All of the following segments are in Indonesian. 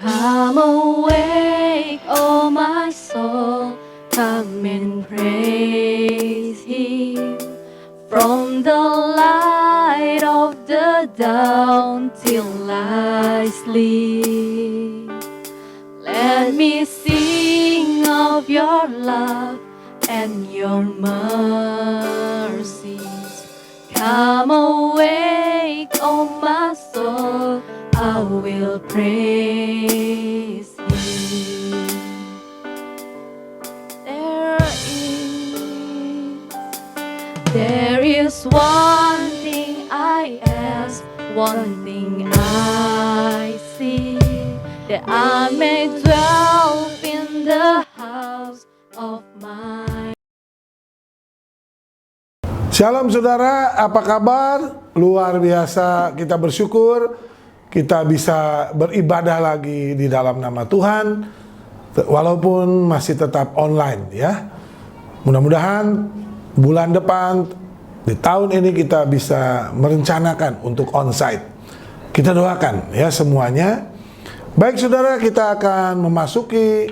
Come awake, oh my soul, come and praise Him. From the light of the dawn till I sleep, let me sing of your love and your mercies. Come awake, oh my soul, I will praise Him. There is one thing I ask, one thing I seek, that I may dwell in the house of my. Shalom saudara, apa kabar? Luar biasa, kita bersyukur kita bisa beribadah lagi di dalam nama Tuhan, walaupun masih tetap online ya. Mudah-mudahan bulan depan, di tahun ini kita bisa merencanakan untuk onsite. Kita doakan ya semuanya. Baik saudara, kita akan memasuki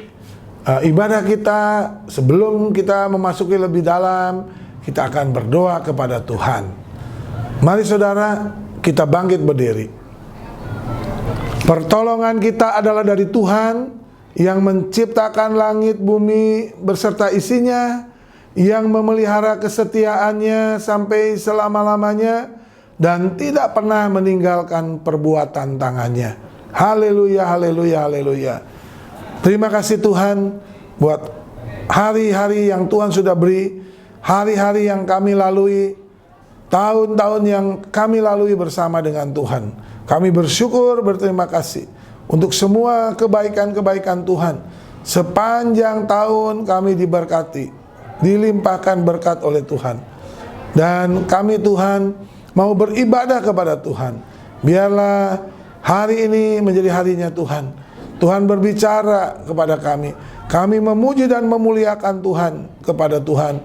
ibadah kita. Sebelum kita memasuki lebih dalam, kita akan berdoa kepada Tuhan. Mari saudara, kita bangkit berdiri. Pertolongan kita adalah dari Tuhan yang menciptakan langit bumi beserta isinya, yang memelihara kesetiaannya sampai selama-lamanya dan tidak pernah meninggalkan perbuatan tangannya. Haleluya, haleluya, haleluya. Terima kasih Tuhan buat hari-hari yang Tuhan sudah beri, hari-hari yang kami lalui, tahun-tahun yang kami lalui bersama dengan Tuhan. Kami bersyukur, berterima kasih untuk semua kebaikan-kebaikan Tuhan. Sepanjang tahun kami diberkati, dilimpahkan berkat oleh Tuhan. Dan kami Tuhan mau beribadah kepada Tuhan. Biarlah hari ini menjadi harinya Tuhan. Tuhan berbicara kepada kami. Kami memuji dan memuliakan Tuhan kepada Tuhan.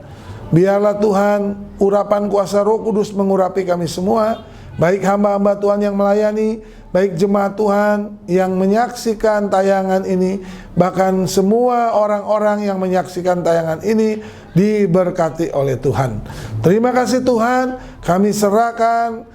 Biarlah Tuhan urapan kuasa Roh Kudus mengurapi kami semua, baik hamba-hamba Tuhan yang melayani, baik jemaat Tuhan yang menyaksikan tayangan ini, bahkan semua orang-orang yang menyaksikan tayangan ini diberkati oleh Tuhan. Terima kasih Tuhan, kami serahkan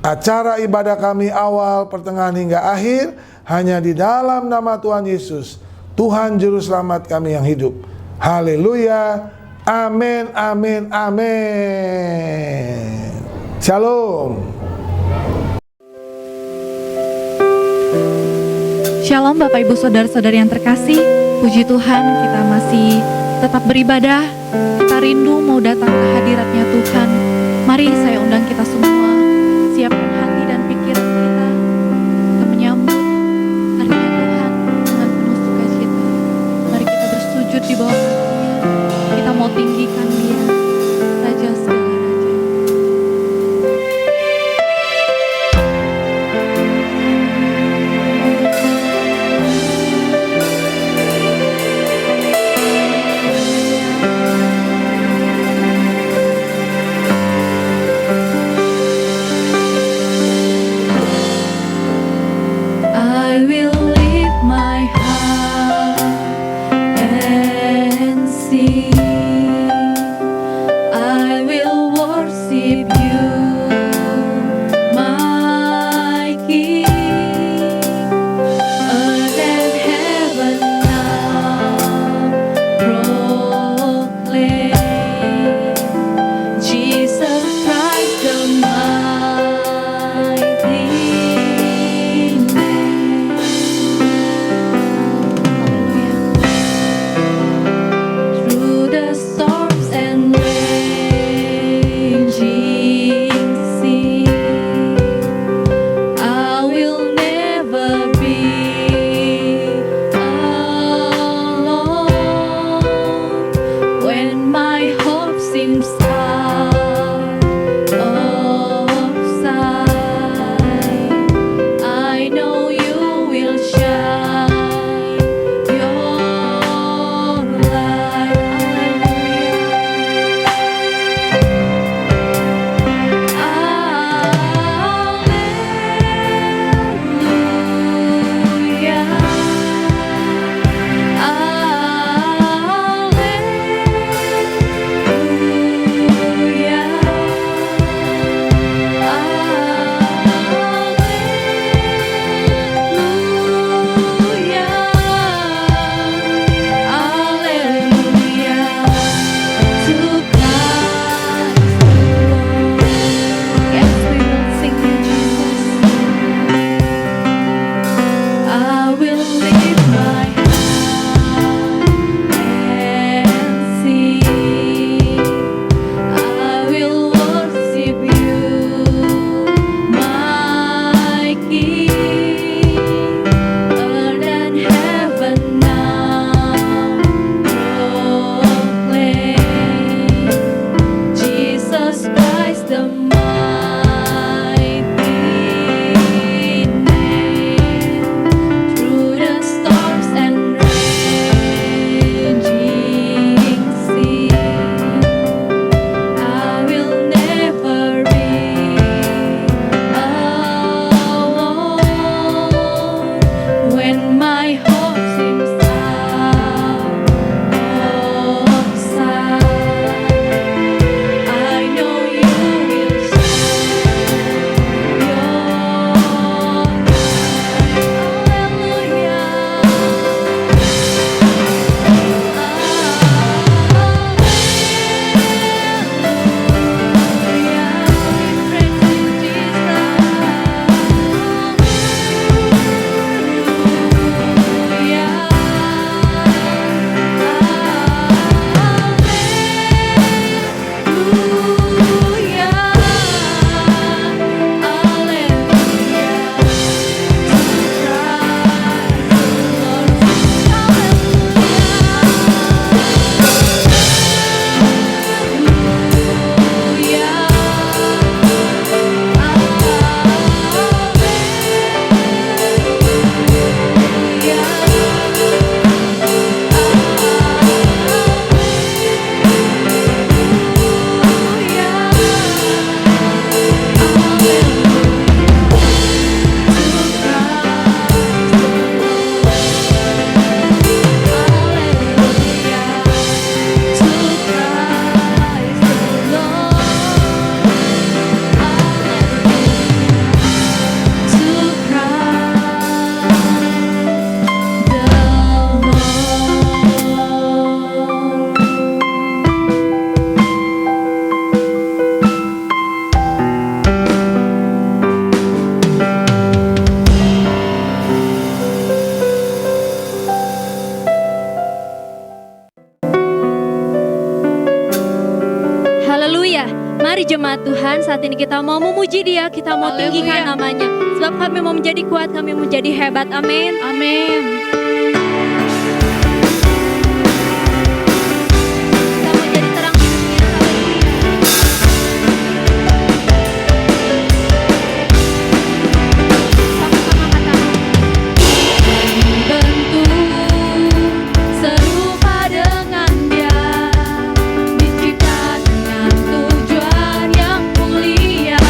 acara ibadah kami awal, pertengahan hingga akhir hanya di dalam nama Tuhan Yesus, Tuhan Juru Selamat kami yang hidup. Haleluya, amin, amin, amin. Shalom. Shalom Bapak Ibu Saudara-saudari yang terkasih, puji Tuhan kita masih tetap beribadah, kita rindu mau datang ke hadiratnya Tuhan. Mari saya undang kita semua, siapkan hati dan pikiran kita untuk menyambut hadirat Tuhan dengan penuh sukacita. Mari kita bersujud di bawah kaki-Nya, kita mau tinggikan Dia, Raja segala raja. I will lift my heart and sing. Mari jemaat Tuhan, saat ini kita mau memuji Dia, kita mau tinggikan namanya. Sebab kami mau menjadi kuat, kami mau menjadi hebat. Amin. Amin. Kita mau jadi terang di dunia. Sama-sama katakan. Dibentuk serupa dengan Dia, dicipta dengan tujuan yang mulia.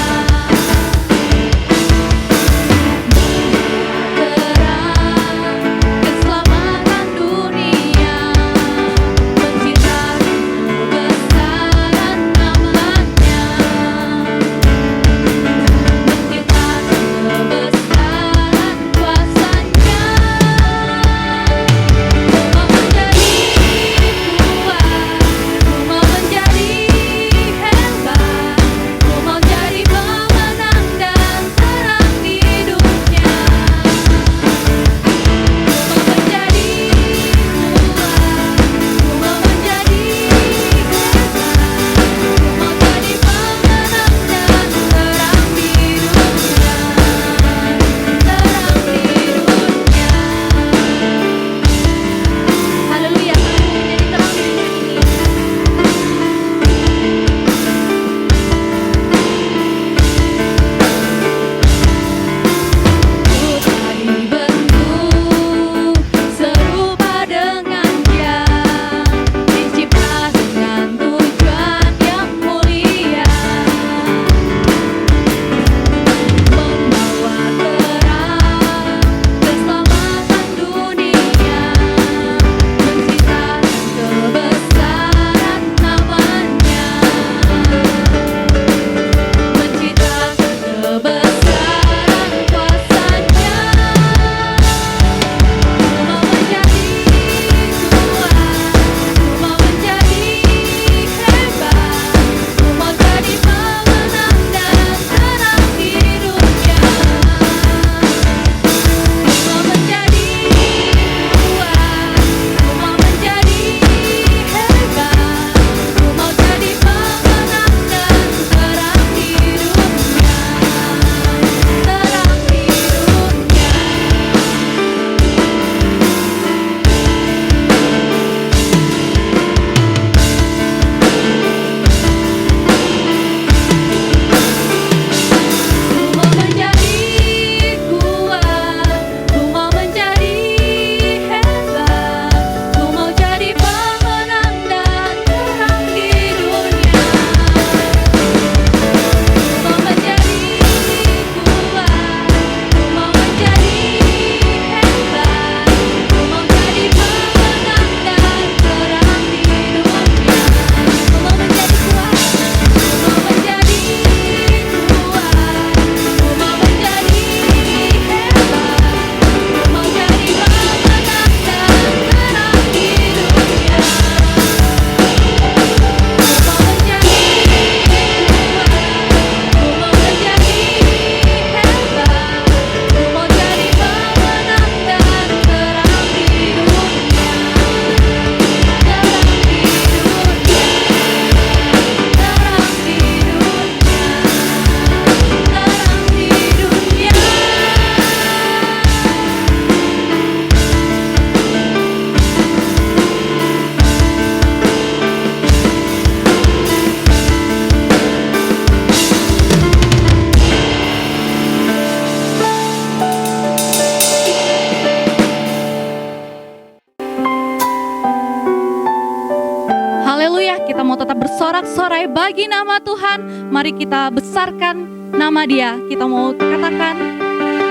kita mau tetap bersorak-sorai bagi nama Tuhan. Mari kita besarkan nama Dia. Kita mau katakan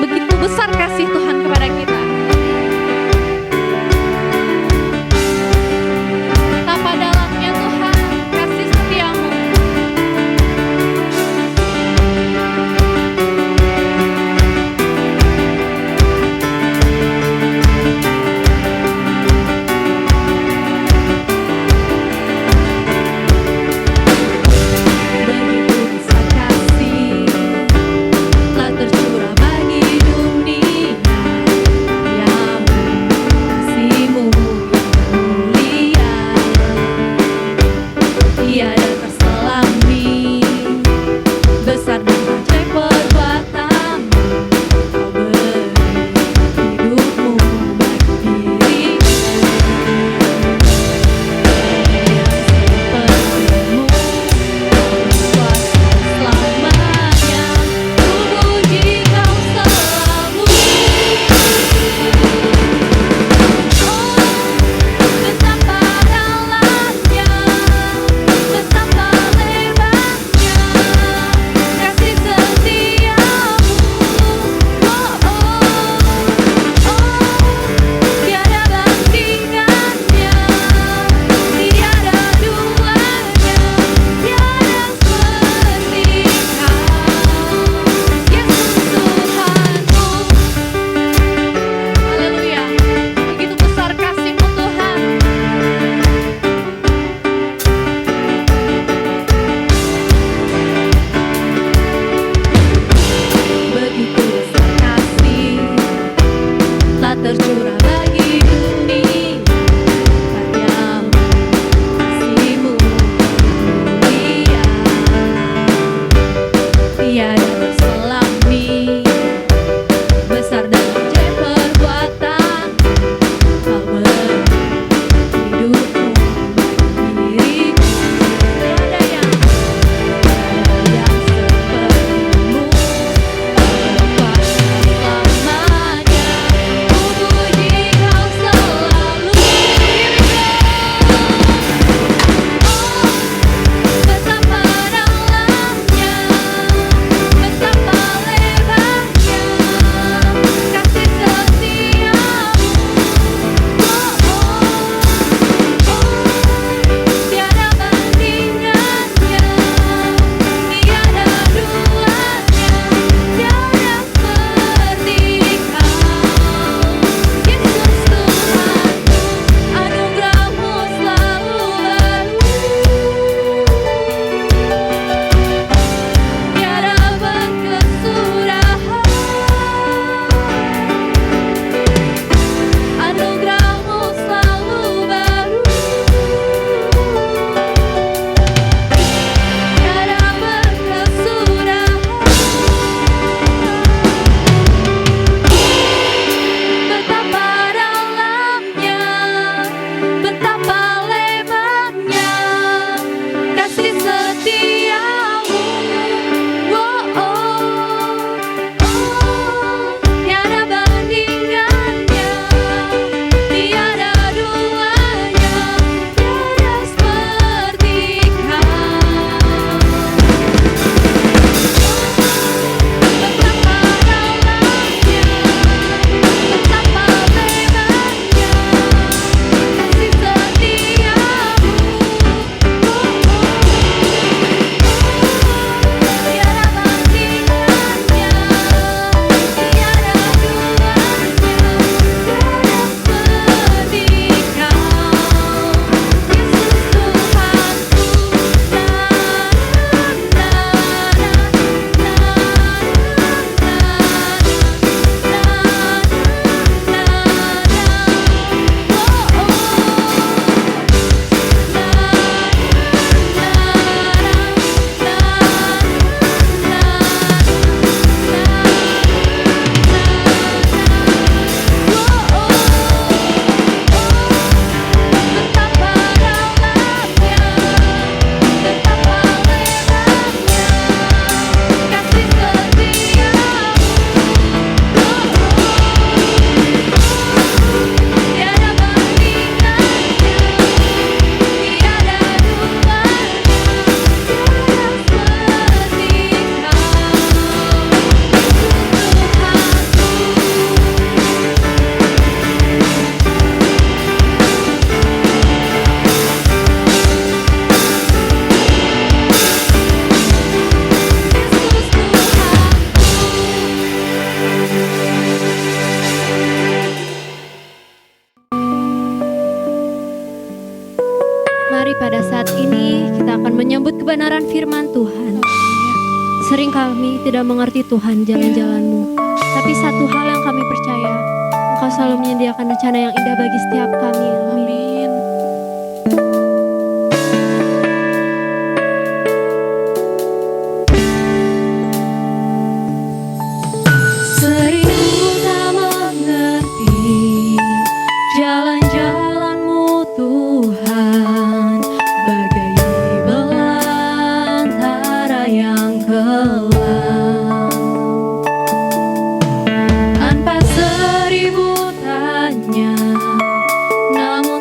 begitu besar kasih Tuhan kepada kita. Betapa dalamnya Tuhan kasih setiamu. Tercurah bagi dunia. tercurah bagi dunia. Karyamu, kasihmu mulia, tiada berselangi. Besar dan ajaib perbuatan Kau beri hidupmu bagi diriku. Tiada yang sepertimu, Bapa selamanya. Ku puji Kau selalu. Betapa dalamnya, betapa lebarnya kasih setiamu. Tiada bandingannya, tiada duanya, tiada seperti Kau. Yesus Tuhanku, anugerah-Mu selalu baru. Tiada berkesudahan, anugerah-Mu selalu baru. Tiada berkesudahan, betapa dalamnya, betapa lebarnya kasih setiamu. Tiada bandingannya, tiada duanya, tiada seperti Kau. Betapa dalamnya, betapa lebarnya kasih setiamu. Tiada bandingannya, tiada duanya, tiada seperti Kau. Yesus Tuhanku, betapa dalamnya, betapa lebarnya kasih setiamu. Tiada bandingannya, tiada duanya, tiada seperti Mari pada saat ini kita akan menyambut kebenaran firman Tuhan. Sering kami tidak mengerti Tuhan jalan-jalan-Mu, tapi satu hal yang kami percaya, Engkau selalu menyediakan rencana yang indah bagi setiap kami. Amin. Sering ku tak mengerti jalan-jalan-Mu Tuhan, bagai belantara yang kelam. Tanpa seribu tanya, namun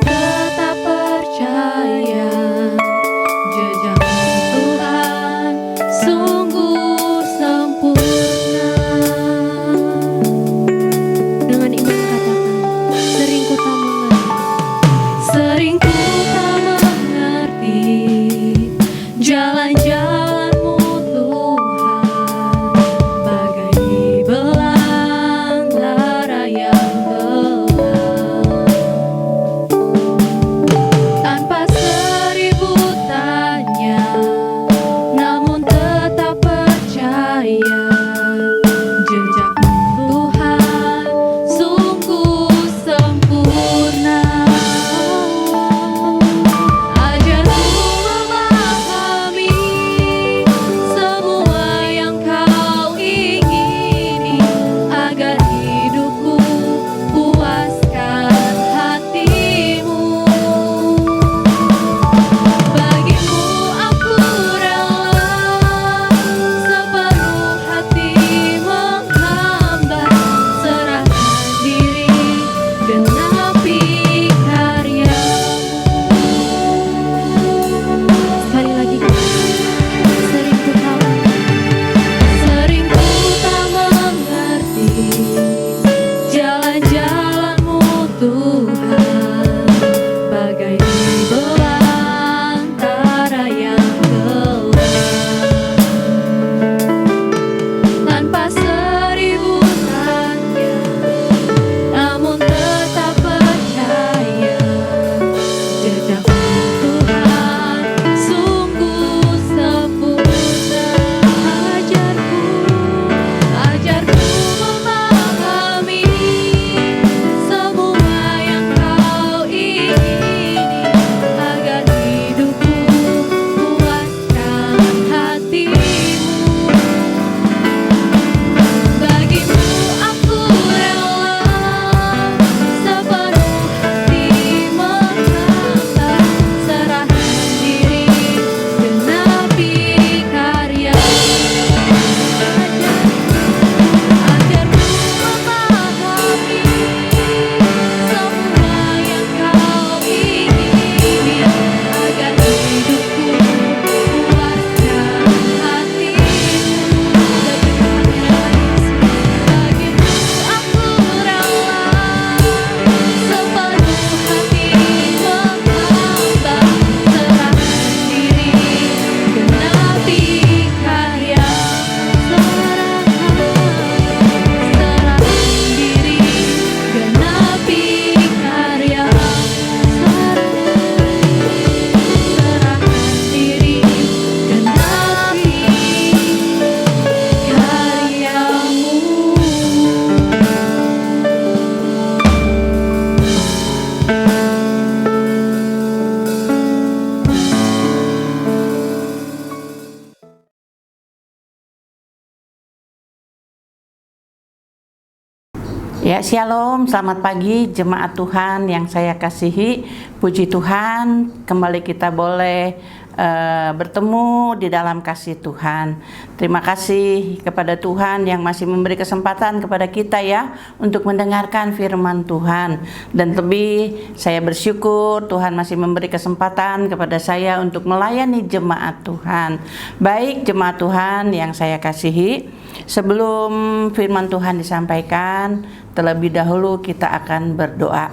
Ya, shalom, selamat pagi jemaat Tuhan yang saya kasihi. Puji Tuhan, kembali kita boleh bertemu di dalam kasih Tuhan. Terima kasih kepada Tuhan yang masih memberi kesempatan kepada kita ya untuk mendengarkan firman Tuhan. Dan lebih saya bersyukur Tuhan masih memberi kesempatan kepada saya untuk melayani jemaat Tuhan. Baik jemaat Tuhan yang saya kasihi, sebelum firman Tuhan disampaikan, terlebih dahulu kita akan berdoa.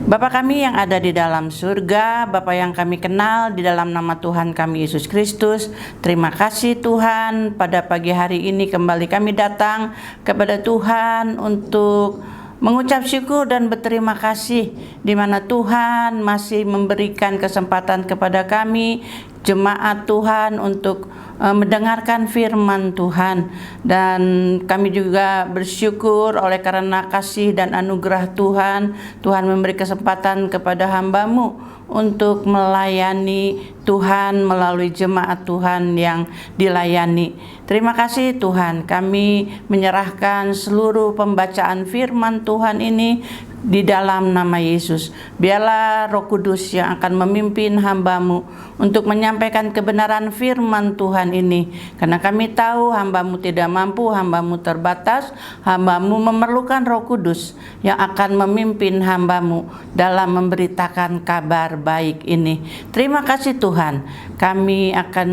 Bapa kami yang ada di dalam surga, Bapa yang kami kenal di dalam nama Tuhan kami Yesus Kristus, terima kasih Tuhan, pada pagi hari ini kembali kami datang kepada Tuhan untuk mengucap syukur dan berterima kasih di mana Tuhan masih memberikan kesempatan kepada kami jemaat Tuhan untuk mendengarkan firman Tuhan. Dan kami juga bersyukur oleh karena kasih dan anugerah Tuhan, Tuhan memberi kesempatan kepada hamba-Mu untuk melayani Tuhan melalui jemaat Tuhan yang dilayani. Terima kasih Tuhan, kami menyerahkan seluruh pembacaan firman Tuhan ini di dalam nama Yesus. Biarlah Roh Kudus yang akan memimpin hamba-Mu untuk menyampaikan kebenaran firman Tuhan ini. Karena kami tahu hamba-Mu tidak mampu, hamba-Mu terbatas, hamba-Mu memerlukan Roh Kudus yang akan memimpin hamba-Mu dalam memberitakan kabar baik ini. Terima kasih Tuhan, kami akan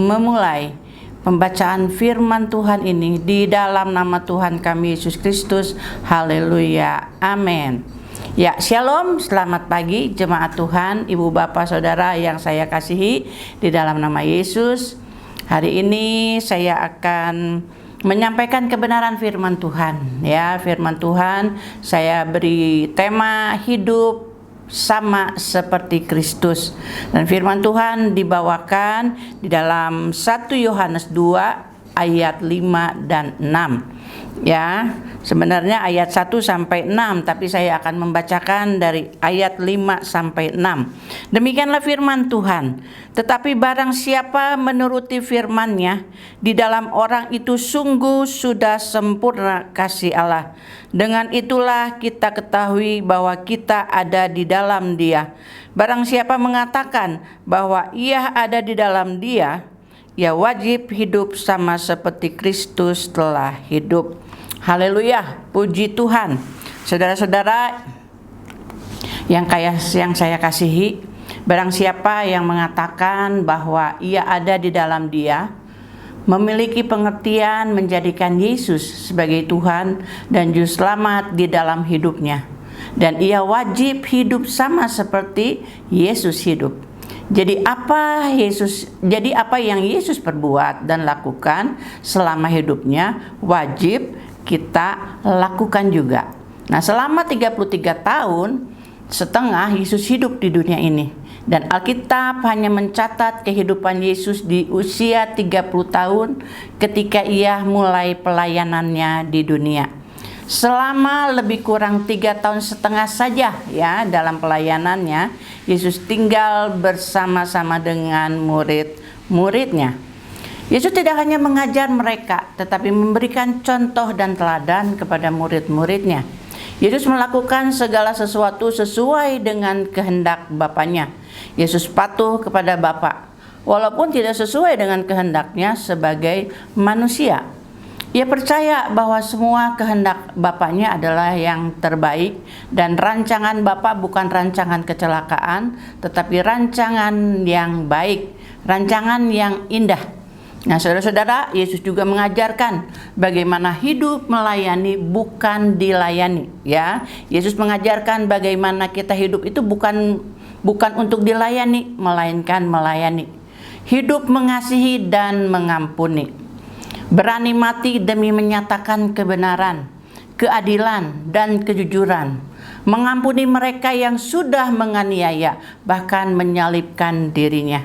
memulai pembacaan firman Tuhan ini di dalam nama Tuhan kami Yesus Kristus. Haleluya, amin. Ya, shalom, selamat pagi jemaat Tuhan, ibu bapak saudara yang saya kasihi di dalam nama Yesus. Hari ini saya akan menyampaikan kebenaran firman Tuhan. Ya, firman Tuhan saya beri tema hidup sama seperti Kristus. Dan firman Tuhan dibawakan di dalam 1 Yohanes 2 ayat 5 dan 6. Ya, sebenarnya ayat 1 sampai 6, tapi saya akan membacakan dari ayat 5 sampai 6. Demikianlah firman Tuhan. Tetapi barang siapa menuruti firman-Nya, di dalam orang itu sungguh sudah sempurna kasih Allah. Dengan itulah kita ketahui bahwa kita ada di dalam Dia. Barang siapa mengatakan bahwa ia ada di dalam Dia, ia wajib hidup sama seperti Kristus telah hidup. Haleluya, puji Tuhan. Saudara-saudara yang saya kasihi, barang siapa yang mengatakan bahwa ia ada di dalam Dia, memiliki pengertian menjadikan Yesus sebagai Tuhan dan Juru Selamat di dalam hidupnya, dan ia wajib hidup sama seperti Yesus hidup. Jadi apa yang Yesus perbuat dan lakukan selama hidupnya wajib kita lakukan juga. Nah, selama 33 tahun setengah Yesus hidup di dunia ini. Dan Alkitab hanya mencatat kehidupan Yesus di usia 30 tahun ketika ia mulai pelayanannya di dunia. Selama lebih kurang 3 tahun setengah saja ya dalam pelayanannya, Yesus tinggal bersama-sama dengan murid-muridnya. Yesus tidak hanya mengajar mereka, tetapi memberikan contoh dan teladan kepada murid-muridnya. Yesus melakukan segala sesuatu sesuai dengan kehendak Bapanya. Yesus patuh kepada Bapa, walaupun tidak sesuai dengan kehendaknya sebagai manusia. Ia percaya bahwa semua kehendak Bapanya adalah yang terbaik, dan rancangan Bapa bukan rancangan kecelakaan, tetapi rancangan yang baik, rancangan yang indah. Nah, saudara-saudara, Yesus juga mengajarkan bagaimana hidup melayani bukan dilayani, ya. Yesus mengajarkan bagaimana kita hidup itu bukan untuk dilayani, melainkan melayani. Hidup mengasihi dan mengampuni. Berani mati demi menyatakan kebenaran, keadilan, dan kejujuran. Mengampuni mereka yang sudah menganiaya, bahkan menyalibkan dirinya.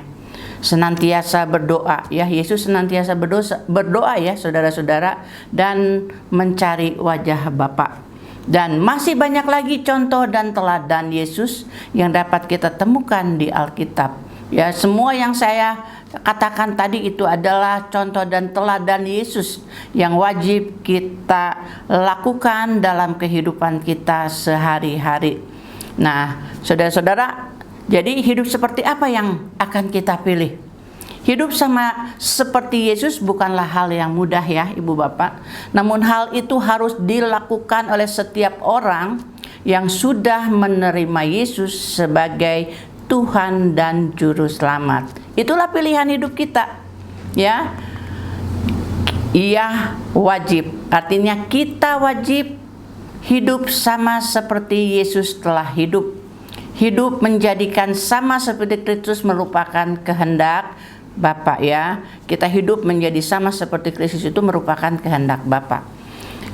Senantiasa berdoa, ya, Yesus senantiasa berdoa ya saudara-saudara, dan mencari wajah Bapa. Dan masih banyak lagi contoh dan teladan Yesus yang dapat kita temukan di Alkitab. Ya, semua yang saya katakan tadi itu adalah contoh dan teladan Yesus yang wajib kita lakukan dalam kehidupan kita sehari-hari. Nah, saudara-saudara, jadi hidup seperti apa yang akan kita pilih? Hidup sama seperti Yesus bukanlah hal yang mudah ya Ibu Bapak. Namun hal itu harus dilakukan oleh setiap orang yang sudah menerima Yesus sebagai Tuhan dan Juru Selamat. Itulah pilihan hidup kita, ya. Ia wajib, artinya kita wajib hidup sama seperti Yesus telah hidup. Hidup menjadikan sama seperti Kristus merupakan kehendak Bapa, ya. Kita hidup menjadi sama seperti Kristus itu merupakan kehendak Bapa.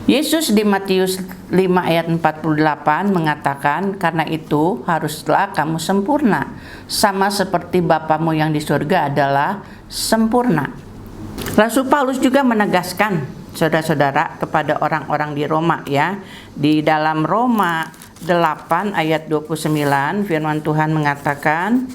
Yesus di Matius 5 ayat 48 mengatakan, karena itu haruslah kamu sempurna, sama seperti Bapamu yang di surga adalah sempurna. Rasul Paulus juga menegaskan, saudara-saudara, kepada orang-orang di Roma, ya. Di dalam Roma 8 ayat 29 firman Tuhan mengatakan,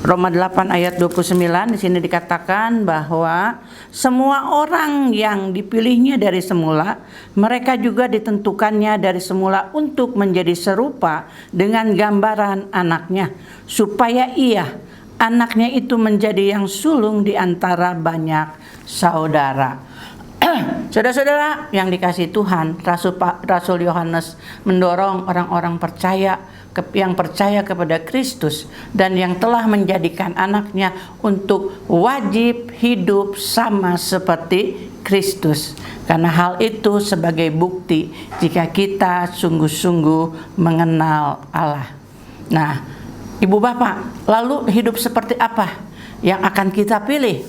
Roma 8 ayat 29 di sini dikatakan bahwa semua orang yang dipilihnya dari semula, mereka juga ditentukannya dari semula untuk menjadi serupa dengan gambaran anaknya, supaya ia, anaknya itu menjadi yang sulung di antara banyak saudara. Saudara-saudara yang dikasihi Tuhan, Rasul Yohanes mendorong orang-orang yang percaya kepada Kristus dan yang telah menjadikan anaknya untuk wajib hidup sama seperti Kristus. Karena hal itu sebagai bukti jika kita sungguh-sungguh mengenal Allah. Nah, Ibu Bapak, lalu hidup seperti apa yang akan kita pilih?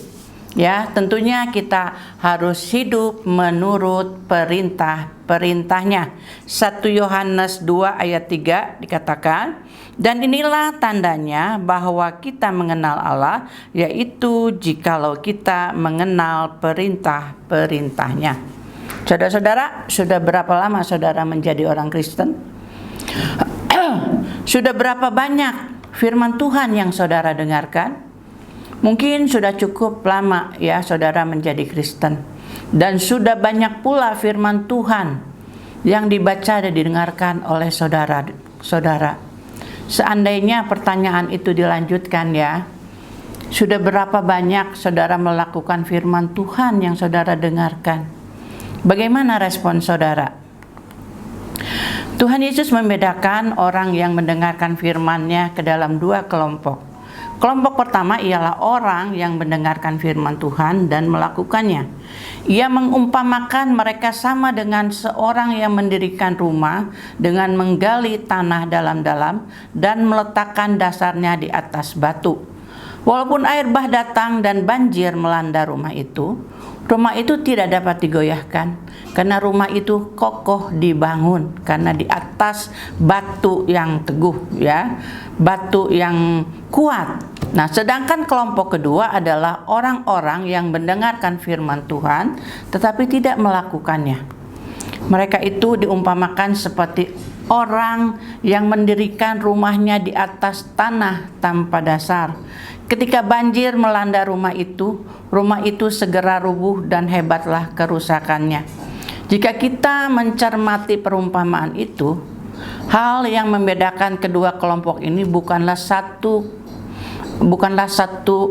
Ya, tentunya kita harus hidup menurut perintah-perintahnya. 1 Yohanes 2 ayat 3 dikatakan, dan inilah tandanya bahwa kita mengenal Allah, yaitu jikalau kita mengenal perintah-perintahnya. Saudara-saudara, sudah berapa lama saudara menjadi orang Kristen? Sudah berapa banyak firman Tuhan yang saudara dengarkan? Mungkin sudah cukup lama ya saudara menjadi Kristen, dan sudah banyak pula firman Tuhan yang dibaca dan didengarkan oleh saudara-saudara. Seandainya pertanyaan itu dilanjutkan, ya, sudah berapa banyak saudara melakukan firman Tuhan yang saudara dengarkan? Bagaimana respon saudara? Tuhan Yesus membedakan orang yang mendengarkan firman-Nya ke dalam dua kelompok. Kelompok pertama ialah orang yang mendengarkan firman Tuhan dan melakukannya. Ia mengumpamakan mereka sama dengan seorang yang mendirikan rumah dengan menggali tanah dalam-dalam dan meletakkan dasarnya di atas batu. Walaupun air bah datang dan banjir melanda rumah itu tidak dapat digoyahkan karena rumah itu kokoh dibangun karena di atas batu yang teguh, ya, batu yang kuat. Nah, sedangkan kelompok kedua adalah orang-orang yang mendengarkan firman Tuhan tetapi tidak melakukannya. Mereka itu diumpamakan seperti orang yang mendirikan rumahnya di atas tanah tanpa dasar. Ketika banjir melanda rumah itu segera rubuh dan hebatlah kerusakannya. Jika kita mencermati perumpamaan itu, hal yang membedakan kedua kelompok ini bukanlah satu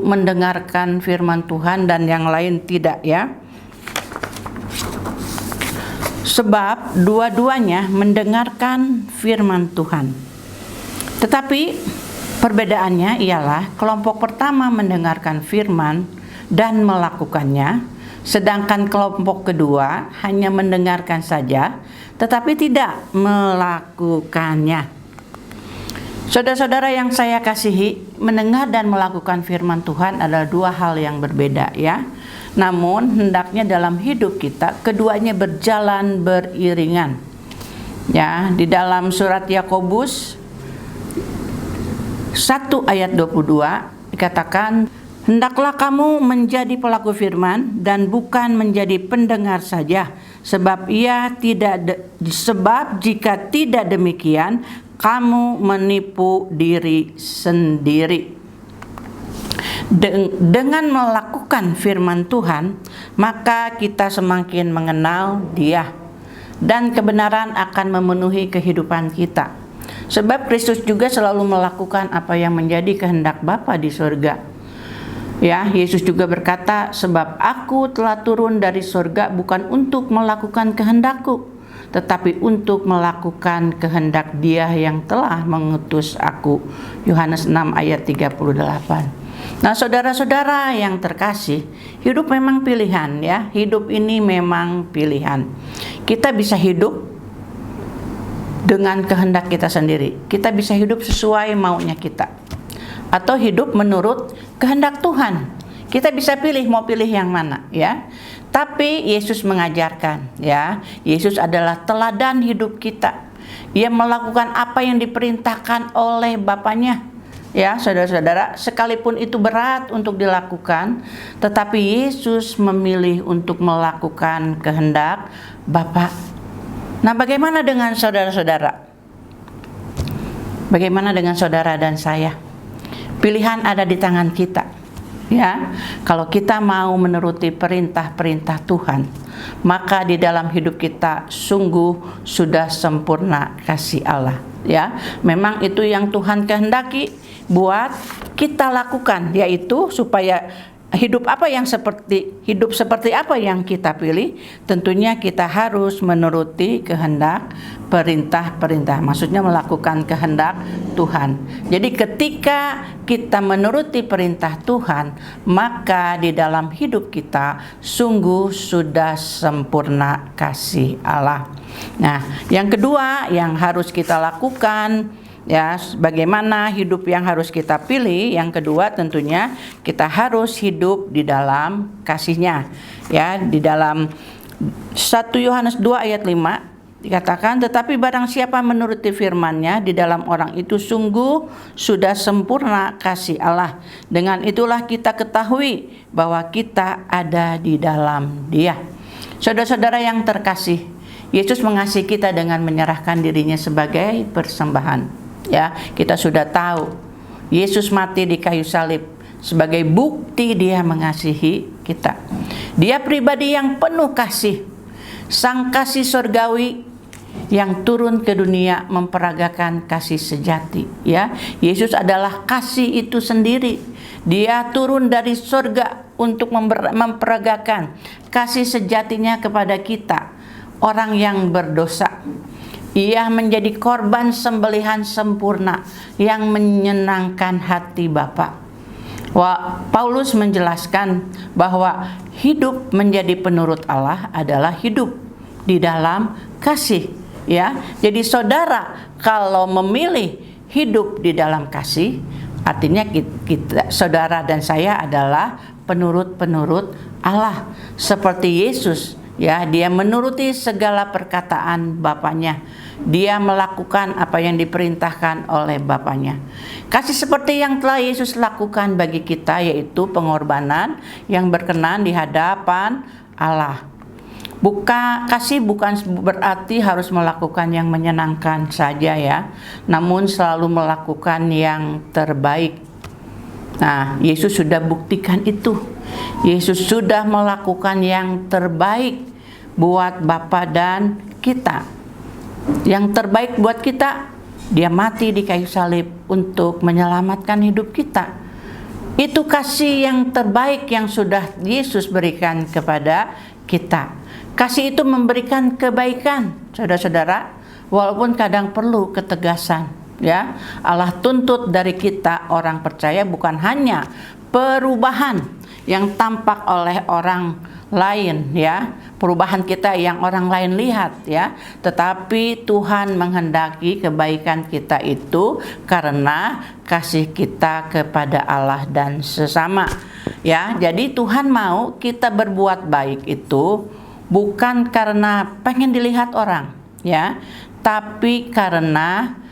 mendengarkan firman Tuhan dan yang lain tidak, ya. Sebab dua-duanya mendengarkan firman Tuhan. Tetapi perbedaannya ialah kelompok pertama mendengarkan firman dan melakukannya, sedangkan kelompok kedua hanya mendengarkan saja tetapi tidak melakukannya. Saudara-saudara yang saya kasihi, mendengar dan melakukan firman Tuhan adalah dua hal yang berbeda, ya. Namun hendaknya dalam hidup kita keduanya berjalan beriringan. Ya, di dalam surat Yakobus 1 ayat 22 dikatakan, hendaklah kamu menjadi pelaku firman dan bukan menjadi pendengar saja, sebab jika tidak demikian kamu menipu diri sendiri. Dengan melakukan firman Tuhan, maka kita semakin mengenal Dia, dan kebenaran akan memenuhi kehidupan kita. Sebab Kristus juga selalu melakukan apa yang menjadi kehendak Bapa di surga. Ya, Yesus juga berkata, sebab aku telah turun dari surga bukan untuk melakukan kehendakku, tetapi untuk melakukan kehendak Dia yang telah mengutus aku. Yohanes 6 ayat 38. Nah, saudara-saudara yang terkasih, hidup memang pilihan ya. Hidup ini memang pilihan. Kita bisa hidup dengan kehendak kita sendiri. Kita bisa hidup sesuai maunya kita, atau hidup menurut kehendak Tuhan. Kita bisa pilih mau pilih yang mana ya. Tapi Yesus mengajarkan ya, Yesus adalah teladan hidup kita. Ia melakukan apa yang diperintahkan oleh Bapaknya. Ya, saudara-saudara, sekalipun itu berat untuk dilakukan, tetapi Yesus memilih untuk melakukan kehendak Bapa. Nah, bagaimana dengan saudara-saudara? Bagaimana dengan saudara dan saya? Pilihan ada di tangan kita. Ya, kalau kita mau menuruti perintah-perintah Tuhan, maka di dalam hidup kita sungguh sudah sempurna kasih Allah. Ya, memang itu yang Tuhan kehendaki buat kita lakukan, yaitu supaya hidup seperti apa yang kita pilih, tentunya kita harus menuruti kehendak perintah-perintah. Maksudnya melakukan kehendak Tuhan. Jadi ketika kita menuruti perintah Tuhan, maka di dalam hidup kita sungguh sudah sempurna kasih Allah. Nah, yang kedua yang harus kita lakukan, ya, bagaimana hidup yang harus kita pilih? Yang kedua tentunya kita harus hidup di dalam kasih-Nya. Ya, di dalam 1 Yohanes 2 ayat 5 dikatakan, tetapi barang siapa menuruti firman-Nya, di dalam orang itu sungguh sudah sempurna kasih Allah. Dengan itulah kita ketahui bahwa kita ada di dalam Dia. Saudara-saudara yang terkasih, Yesus mengasihi kita dengan menyerahkan dirinya sebagai persembahan. Ya, kita sudah tahu Yesus mati di kayu salib sebagai bukti Dia mengasihi kita. Dia pribadi yang penuh kasih, sang kasih surgawi yang turun ke dunia memperagakan kasih sejati. Ya, Yesus adalah kasih itu sendiri. Dia turun dari surga untuk memperagakan kasih sejatinya kepada kita, orang yang berdosa. Ia menjadi korban sembelihan sempurna yang menyenangkan hati Bapa. Paulus menjelaskan bahwa hidup menjadi penurut Allah adalah hidup di dalam kasih. Ya, jadi saudara kalau memilih hidup di dalam kasih, artinya kita, saudara dan saya adalah penurut-penurut Allah seperti Yesus. Ya, Dia menuruti segala perkataan Bapaknya. Dia melakukan apa yang diperintahkan oleh Bapaknya. Kasih seperti yang telah Yesus lakukan bagi kita, yaitu pengorbanan yang berkenan di hadapan Allah. Kasih bukan berarti harus melakukan yang menyenangkan saja ya, namun selalu melakukan yang terbaik. Nah, Yesus sudah buktikan itu. Yesus sudah melakukan yang terbaik buat Bapa dan kita. Yang terbaik buat kita, Dia mati di kayu salib untuk menyelamatkan hidup kita. Itu kasih yang terbaik yang sudah Yesus berikan kepada kita. Kasih itu memberikan kebaikan, saudara-saudara, walaupun kadang perlu ketegasan. Ya, Allah tuntut dari kita orang percaya bukan hanya perubahan yang tampak oleh orang lain, ya, perubahan kita yang orang lain lihat, ya, tetapi Tuhan menghendaki kebaikan kita itu karena kasih kita kepada Allah dan sesama. Ya, jadi Tuhan mau kita berbuat baik itu bukan karena pengen dilihat orang, ya, tapi karena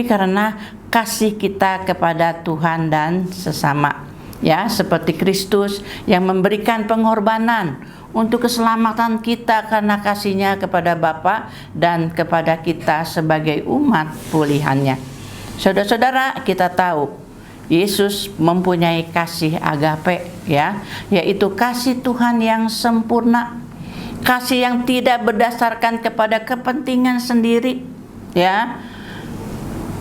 karena kasih kita kepada Tuhan dan sesama. Ya, seperti Kristus yang memberikan pengorbanan untuk keselamatan kita karena kasih-Nya kepada Bapa dan kepada kita sebagai umat pulihannya. Saudara-saudara, kita tahu Yesus mempunyai kasih agape, ya, yaitu kasih Tuhan yang sempurna, kasih yang tidak berdasarkan kepada kepentingan sendiri, ya,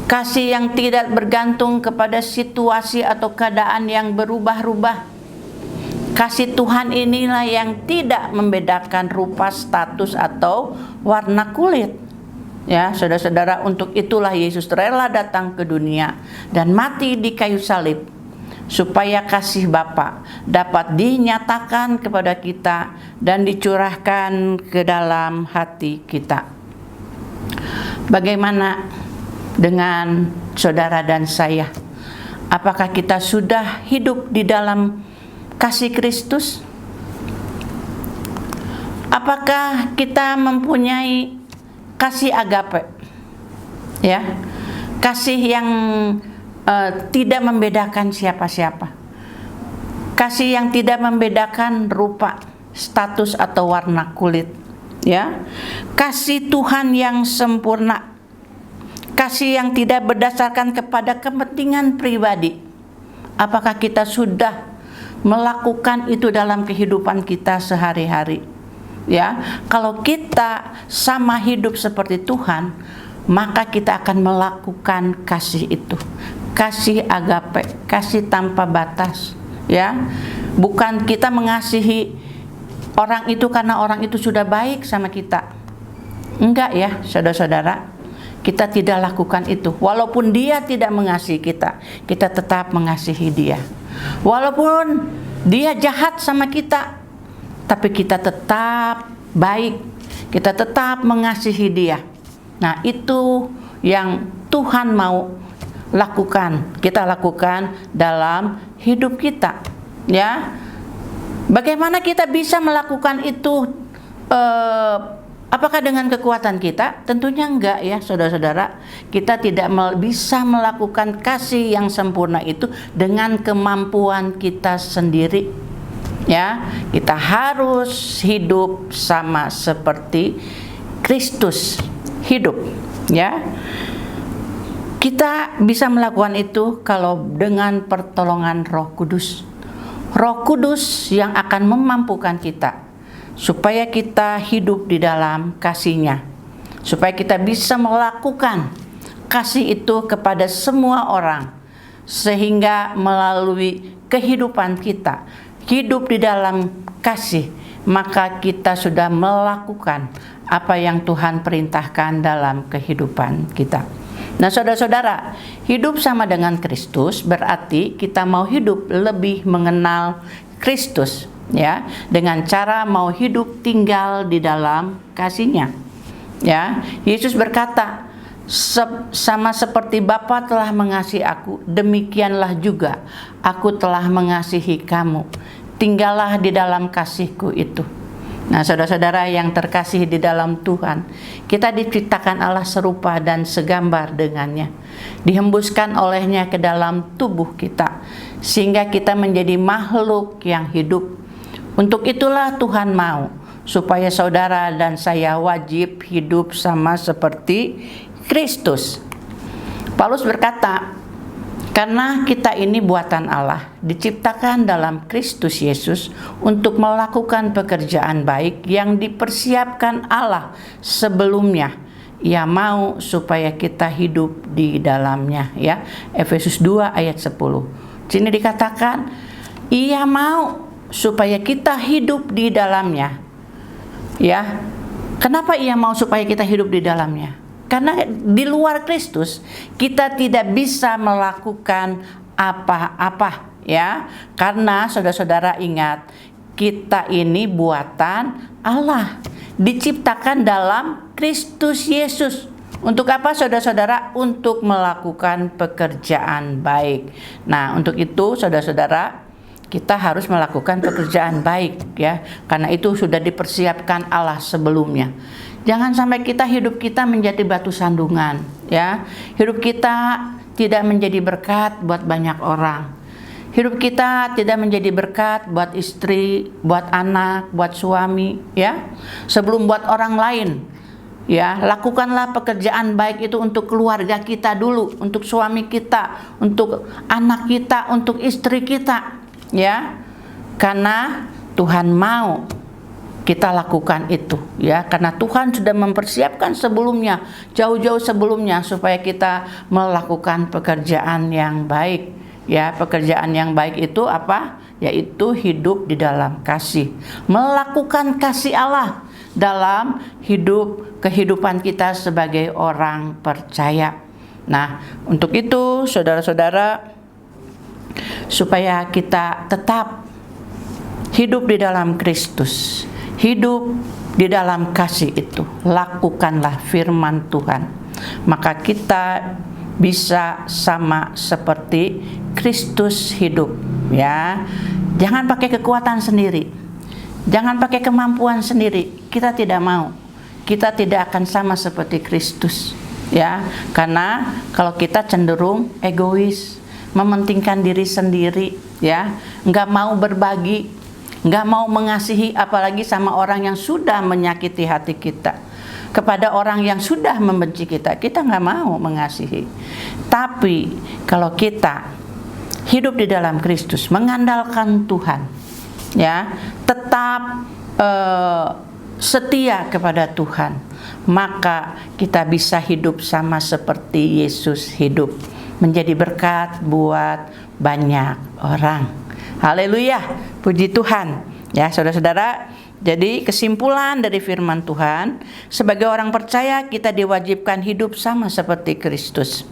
kasih yang tidak bergantung kepada situasi atau keadaan yang berubah-ubah. Kasih Tuhan inilah yang tidak membedakan rupa, status, atau warna kulit. Ya, saudara-saudara, untuk itulah Yesus rela datang ke dunia dan mati di kayu salib, supaya kasih Bapa dapat dinyatakan kepada kita dan dicurahkan ke dalam hati kita. Bagaimana dengan saudara dan saya? Apakah kita sudah hidup di dalam kasih Kristus? Apakah kita mempunyai kasih agape, ya, kasih yang tidak membedakan siapa-siapa, kasih yang tidak membedakan rupa, status, atau warna kulit, ya, kasih Tuhan yang sempurna, kasih yang tidak berdasarkan kepada kepentingan pribadi. Apakah kita sudah melakukan itu dalam kehidupan kita sehari-hari? Ya, kalau kita sama hidup seperti Tuhan, maka kita akan melakukan kasih itu, kasih agape, kasih tanpa batas, ya. Bukan kita mengasihi orang itu karena orang itu sudah baik sama kita. Enggak, ya, saudara-saudara. Kita tidak lakukan itu. Walaupun dia tidak mengasihi kita, kita tetap mengasihi dia. Walaupun dia jahat sama kita, tapi kita tetap baik, kita tetap mengasihi dia. Nah, itu yang Tuhan mau lakukan, kita lakukan dalam hidup kita, ya. Bagaimana kita bisa melakukan itu? Apakah dengan kekuatan kita? Tentunya enggak, ya, saudara-saudara. Kita tidak bisa melakukan kasih yang sempurna itu dengan kemampuan kita sendiri. Ya, kita harus hidup sama seperti Kristus hidup, ya. Kita bisa melakukan itu kalau dengan pertolongan Roh Kudus. Roh Kudus yang akan memampukan kita supaya kita hidup di dalam kasih-Nya, supaya kita bisa melakukan kasih itu kepada semua orang, sehingga melalui kehidupan kita hidup di dalam kasih, maka kita sudah melakukan apa yang Tuhan perintahkan dalam kehidupan kita. Nah, saudara-saudara, hidup sama dengan Kristus berarti kita mau hidup lebih mengenal Kristus, ya, dengan cara mau hidup tinggal di dalam kasih-Nya. Ya, Yesus berkata, sama seperti Bapa telah mengasihi aku, demikianlah juga aku telah mengasihi kamu. Tinggallah di dalam kasihku itu. Nah, saudara-saudara yang terkasih di dalam Tuhan, kita diciptakan Allah serupa dan segambar dengannya, dihembuskan olehnya ke dalam tubuh kita, sehingga kita menjadi makhluk yang hidup. Untuk itulah Tuhan mau supaya saudara dan saya wajib hidup sama seperti Kristus. Paulus berkata, karena kita ini buatan Allah, diciptakan dalam Kristus Yesus untuk melakukan pekerjaan baik yang dipersiapkan Allah sebelumnya. Ia mau supaya kita hidup di dalamnya, ya. Efesus 2 ayat 10. Sini dikatakan, Ia mau supaya kita hidup di dalamnya. Ya. Kenapa Ia mau supaya kita hidup di dalamnya? Karena di luar Kristus kita tidak bisa melakukan apa-apa, ya. Karena saudara-saudara ingat, kita ini buatan Allah, diciptakan dalam Kristus Yesus. Untuk apa, saudara-saudara? Untuk melakukan pekerjaan baik. Nah, untuk itu saudara-saudara, kita harus melakukan pekerjaan baik, ya. Karena itu sudah dipersiapkan Allah sebelumnya. Jangan sampai hidup kita menjadi batu sandungan, ya. Hidup kita tidak menjadi berkat buat banyak orang. Hidup kita tidak menjadi berkat buat istri, buat anak, buat suami, ya. Sebelum buat orang lain. Ya, lakukanlah pekerjaan baik itu untuk keluarga kita dulu, untuk suami kita, untuk anak kita, untuk istri kita, ya. Karena Tuhan mau kita lakukan itu, ya. Karena Tuhan sudah mempersiapkan sebelumnya, jauh-jauh sebelumnya, supaya kita melakukan pekerjaan yang baik, ya. Pekerjaan yang baik itu apa? Yaitu hidup di dalam kasih, melakukan kasih Allah dalam kehidupan kita sebagai orang percaya. Nah, untuk itu saudara-saudara, supaya kita tetap hidup di dalam Kristus, hidup di dalam kasih itu, lakukanlah firman Tuhan, maka kita bisa sama seperti Kristus hidup, ya. Jangan pakai kekuatan sendiri, jangan pakai kemampuan sendiri. Kita tidak mau. Kita tidak akan sama seperti Kristus, ya. Karena kalau kita cenderung egois, mementingkan diri sendiri, ya, nggak mau berbagi, nggak mau mengasihi, apalagi sama orang yang sudah menyakiti hati kita, kepada orang yang sudah membenci kita, kita nggak mau mengasihi. Tapi kalau kita hidup di dalam Kristus, mengandalkan Tuhan, ya, tetap setia kepada Tuhan, maka kita bisa hidup sama seperti Yesus hidup, menjadi berkat buat banyak orang. Haleluya, puji Tuhan. Ya, saudara-saudara, jadi kesimpulan dari firman Tuhan, sebagai orang percaya kita diwajibkan hidup sama seperti Kristus,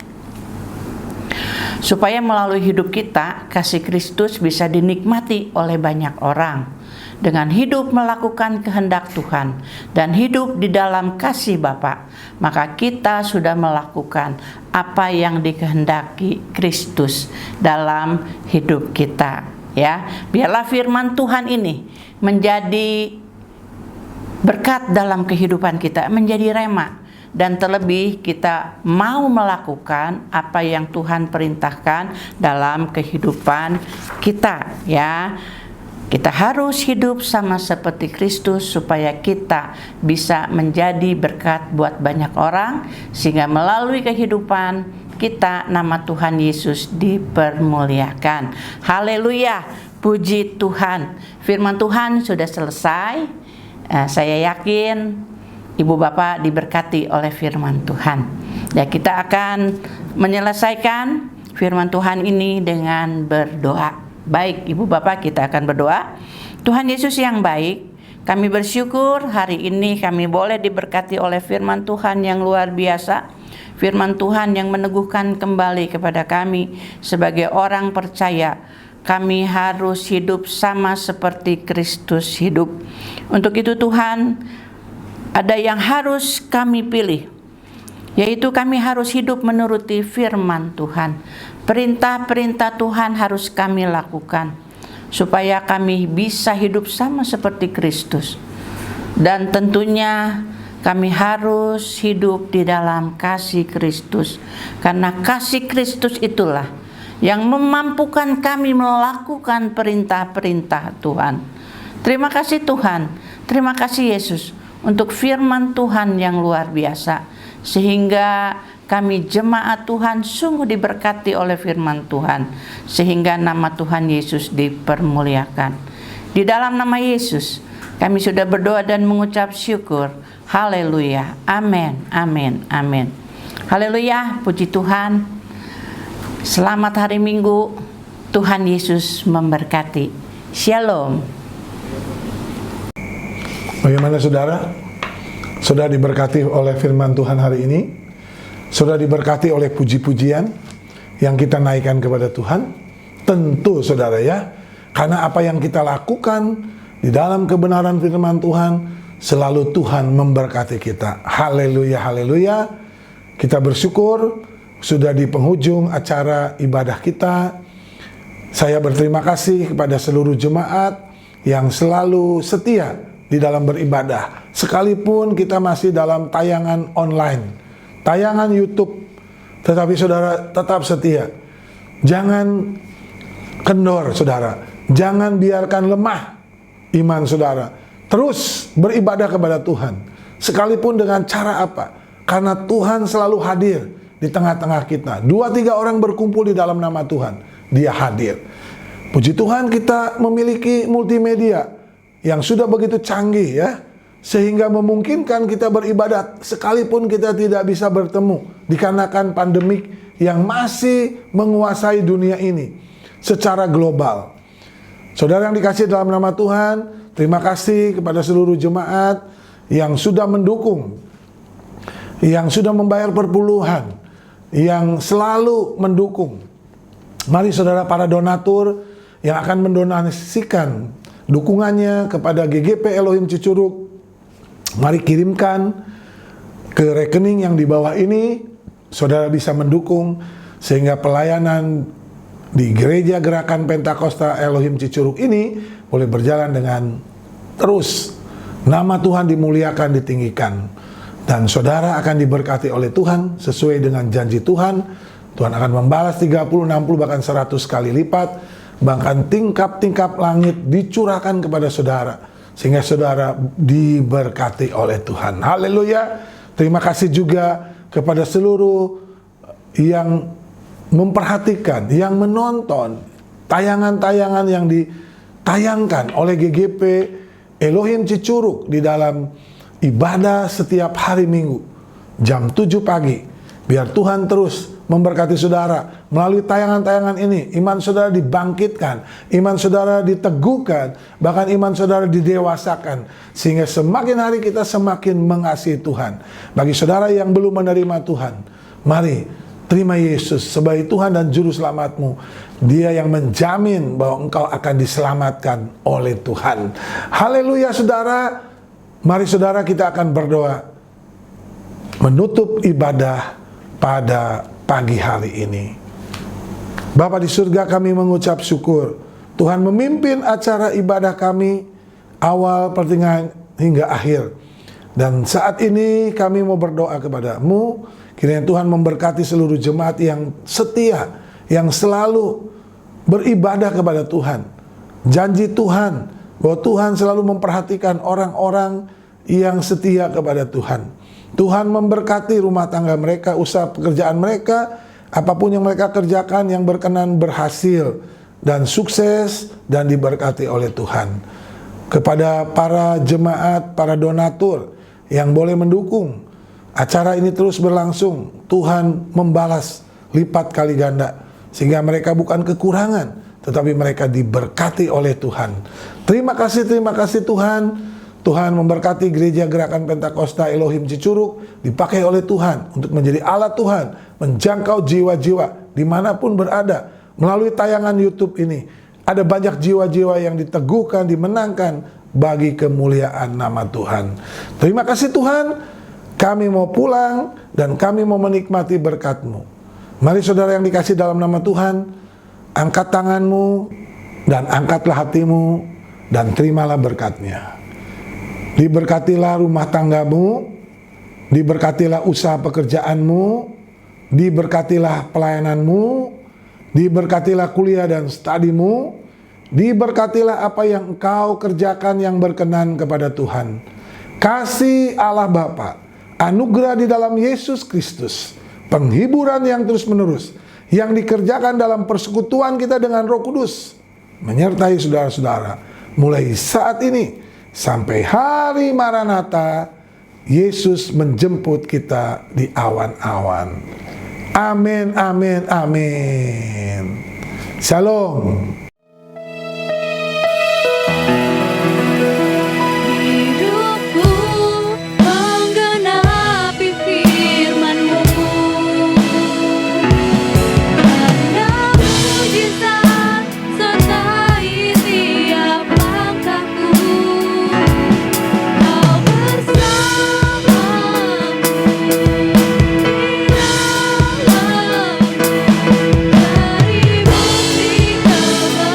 supaya melalui hidup kita kasih Kristus bisa dinikmati oleh banyak orang. Dengan hidup melakukan kehendak Tuhan dan hidup di dalam kasih Bapa, maka kita sudah melakukan apa yang dikehendaki Kristus dalam hidup kita, ya. Biarlah firman Tuhan ini menjadi berkat dalam kehidupan kita, menjadi rema, dan terlebih kita mau melakukan apa yang Tuhan perintahkan dalam kehidupan kita, ya. Kita harus hidup sama seperti Kristus supaya kita bisa menjadi berkat buat banyak orang, sehingga melalui kehidupan kita nama Tuhan Yesus dipermuliakan. Haleluya, puji Tuhan. Firman Tuhan sudah selesai. Saya yakin Ibu Bapak diberkati oleh firman Tuhan. Ya, kita akan menyelesaikan firman Tuhan ini dengan berdoa. Baik, Ibu Bapak, kita akan berdoa. Tuhan Yesus yang baik, kami bersyukur hari ini kami boleh diberkati oleh firman Tuhan yang luar biasa. Firman Tuhan yang meneguhkan kembali kepada kami sebagai orang percaya, kami harus hidup sama seperti Kristus hidup. Untuk itu Tuhan, ada yang harus kami pilih, yaitu kami harus hidup menuruti firman Tuhan. Perintah-perintah Tuhan harus kami lakukan, supaya kami bisa hidup sama seperti Kristus. Dan tentunya kami harus hidup di dalam kasih Kristus, karena kasih Kristus itulah yang memampukan kami melakukan perintah-perintah Tuhan. Terima kasih Tuhan, terima kasih Yesus untuk firman Tuhan yang luar biasa, sehingga kami jemaat Tuhan sungguh diberkati oleh firman Tuhan, sehingga nama Tuhan Yesus dipermuliakan. Di dalam nama Yesus kami sudah berdoa dan mengucap syukur. Haleluya, amin, amin, amin. Haleluya, puji Tuhan. Selamat hari Minggu. Tuhan Yesus memberkati. Shalom. Bagaimana saudara? Sudah diberkati oleh firman Tuhan hari ini? Sudah diberkati oleh puji-pujian yang kita naikkan kepada Tuhan? Tentu saudara ya, karena apa yang kita lakukan di dalam kebenaran firman Tuhan, selalu Tuhan memberkati kita. Haleluya, haleluya. Kita bersyukur sudah di penghujung acara ibadah kita. Saya berterima kasih kepada seluruh jemaat yang selalu setia di dalam beribadah, sekalipun kita masih dalam tayangan online, tayangan YouTube, tetapi saudara tetap setia. Jangan kendor saudara, jangan biarkan lemah iman saudara. Terus beribadah kepada Tuhan, sekalipun dengan cara apa. Karena Tuhan selalu hadir di tengah-tengah kita. 2-3 orang berkumpul di dalam nama Tuhan, Dia hadir. Puji Tuhan kita memiliki multimedia yang sudah begitu canggih ya, sehingga memungkinkan kita beribadat sekalipun kita tidak bisa bertemu dikarenakan pandemik yang masih menguasai dunia ini secara global. Saudara yang dikasihi dalam nama Tuhan, terima kasih kepada seluruh jemaat yang sudah mendukung, yang sudah membayar perpuluhan, yang selalu mendukung. Mari saudara para donatur yang akan mendonasikan dukungannya kepada GGP Elohim Cicurug, mari kirimkan ke rekening yang di bawah ini. Saudara bisa mendukung sehingga pelayanan di Gereja Gerakan Pentakosta Elohim Cicurug ini boleh berjalan dengan terus. Nama Tuhan dimuliakan, ditinggikan. Dan saudara akan diberkati oleh Tuhan sesuai dengan janji Tuhan. Tuhan akan membalas 30, 60, bahkan 100 kali lipat. Bahkan tingkap-tingkap langit dicurahkan kepada saudara, sehingga saudara diberkati oleh Tuhan. Haleluya. Terima kasih juga kepada seluruh yang memperhatikan, yang menonton tayangan-tayangan yang ditayangkan oleh GGP Elohim Cicurug di dalam ibadah setiap hari Minggu jam 7 pagi. Biar Tuhan terus memberkati saudara melalui tayangan-tayangan ini. Iman saudara dibangkitkan, iman saudara diteguhkan, bahkan iman saudara didewasakan, sehingga semakin hari kita semakin mengasihi Tuhan. Bagi saudara yang belum menerima Tuhan, mari terima Yesus sebagai Tuhan dan Juru Selamatmu. Dia yang menjamin bahwa engkau akan diselamatkan oleh Tuhan. Haleluya saudara. Mari saudara kita akan berdoa menutup ibadah pada pagi hari ini. Bapa di surga, kami mengucap syukur Tuhan memimpin acara ibadah kami awal, pertengahan hingga akhir. Dan saat ini kami mau berdoa kepada-Mu, kiranya Tuhan memberkati seluruh jemaat yang setia, yang selalu beribadah kepada Tuhan. Janji Tuhan bahwa Tuhan selalu memperhatikan orang-orang yang setia kepada Tuhan. Tuhan memberkati rumah tangga mereka, usaha pekerjaan mereka, apapun yang mereka kerjakan yang berkenan berhasil dan sukses dan diberkati oleh Tuhan. Kepada para jemaat, para donatur yang boleh mendukung acara ini terus berlangsung, Tuhan membalas lipat kali ganda, sehingga mereka bukan kekurangan, tetapi mereka diberkati oleh Tuhan. Terima kasih Tuhan. Tuhan memberkati Gereja Gerakan Pentakosta Elohim Cicurug, dipakai oleh Tuhan untuk menjadi alat Tuhan, menjangkau jiwa-jiwa dimanapun berada. Melalui tayangan YouTube ini, ada banyak jiwa-jiwa yang diteguhkan, dimenangkan bagi kemuliaan nama Tuhan. Terima kasih Tuhan, kami mau pulang dan kami mau menikmati berkat-Mu. Mari saudara yang dikasih dalam nama Tuhan, angkat tanganmu dan angkatlah hatimu dan terimalah berkat-Nya. Diberkatilah rumah tanggamu, diberkatilah usaha pekerjaanmu, diberkatilah pelayananmu, diberkatilah kuliah dan studimu, diberkatilah apa yang engkau kerjakan yang berkenan kepada Tuhan. Kasih Allah Bapa, anugerah di dalam Yesus Kristus, penghiburan yang terus-menerus, yang dikerjakan dalam persekutuan kita dengan Roh Kudus, menyertai saudara-saudara, mulai saat ini, sampai hari Maranatha, Yesus menjemput kita di awan-awan. Amin, amin, amin. Shalom. Hidupku menggenapi firman-Mu, karena mujizat sertai tiap langkahku. Kau bersamaku di dalam dari bukti kebenaran.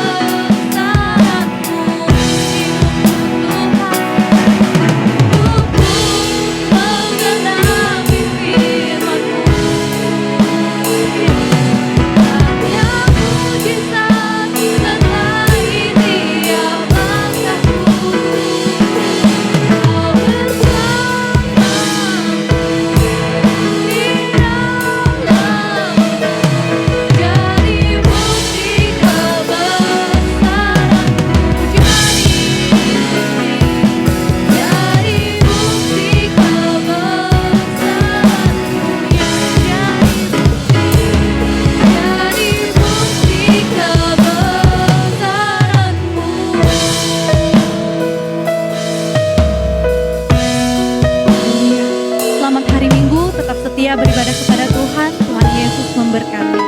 bersedia beribadah kepada Tuhan, Tuhan Yesus memberkati.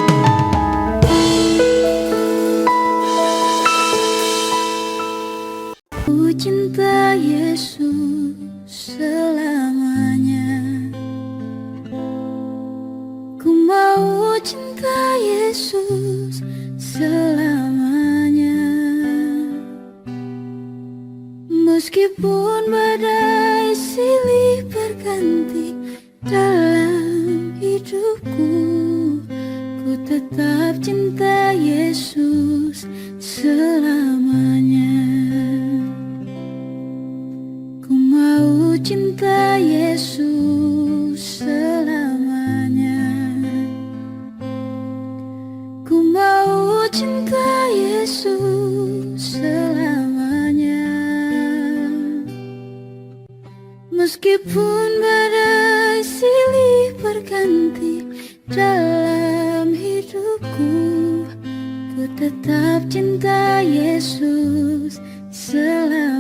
Ku cinta Yesus selamanya. Ku mau cinta Yesus selamanya. Meskipun badai silih berganti dalam hidupku, ku tetap cinta Yesus selamanya. Ku mau cinta Yesus selamanya. Ku mau cinta Yesus selamanya. Meskipun badai silih berganti dalam hidupku, ku tetap cinta Yesus selamanya.